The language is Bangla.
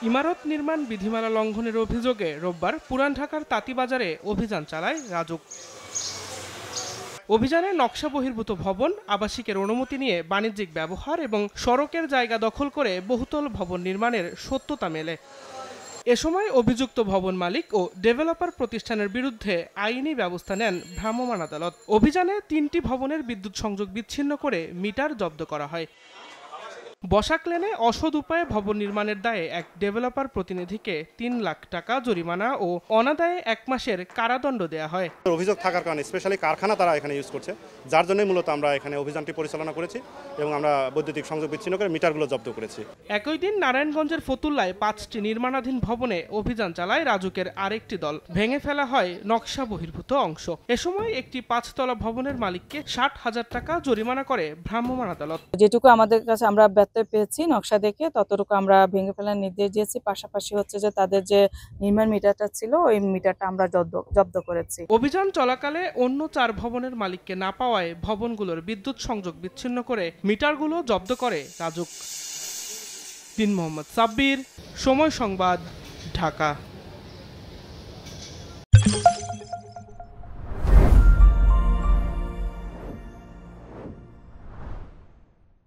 ইমারত নির্মাণ বিধিমালা লঙ্ঘনের অভিযোগে রোববার পুরান ঢাকার তাঁতীবাজারে অভিযান চালায় রাজুক। অভিযানে নকশা বহির্ভূত ভবন, আবাসিকের অনুমতি নিয়ে বাণিজ্যিক ব্যবহার এবং সড়কের জায়গা দখল করে বহুতল ভবন নির্মাণের সত্যতা মেলে। এ সময় অভিযুক্ত ভবন মালিক ও ডেভেলপার প্রতিষ্ঠানের বিরুদ্ধে আইনি ব্যবস্থা নেন ভ্রাম্যমাণ আদালত। অভিযানে ৩টি ভবনের বিদ্যুৎ সংযোগ বিচ্ছিন্ন করে মিটার জব্দ করা হয়। বসাক লেনে অসৎ উপায়ে ভবন নির্মাণের দায়ে এক ডেভেলপার প্রতিনিধিকে ৩ লাখ টাকা জরিমানা ও অনাদায়ে ১ মাসের কারাদণ্ড দেওয়া হয়। অভিযোগ থাকার কারণে স্পেশালি কারখানা তারা এখানে ইউজ করছে, যার জন্যই মূলত আমরা এখানে অভিযানটি পরিচালনা করেছি এবং আমরা বৈদ্যুতিক সংযোগ বিচ্ছিন্ন করে মিটারগুলো জব্দ করেছি। একই দিন নারায়ণগঞ্জের ফতুল্লায় ৫টি নির্মাণাধীন ভবনে অভিযান চালায় রাজুকের আরেকটি দল। ভেঙে ফেলা হয় নকশা বহির্ভূত অংশ। এ সময় একটি ৫তলা ভবনের মালিককে ৬০,০০০ টাকা জরিমানা করে ভ্রাম্যমাণ আদালত। যেটুকু আমাদের কাছে আমরা ব্যত্যয় পেয়েছি নকশা দেখে ততটুকু আমরা ভেঙে ফেলার নির্দেশ দিয়েছি। পাশাপাশি হচ্ছে যে তাদের যে নির্মাণ মিটারটা ছিল ওই মিটারটা আমরা জব্দ করেছি। অভিযান চলাকালে অন্য ৪ ভবনের মালিককে না পাওয়ায় ভবনগুলোর বিদ্যুৎ সংযোগ বিচ্ছিন্ন করে মিটারগুলো জব্দ করে রাজুক। মোহাম্মদ সাব্বির, সময় সংবাদ, ঢাকা।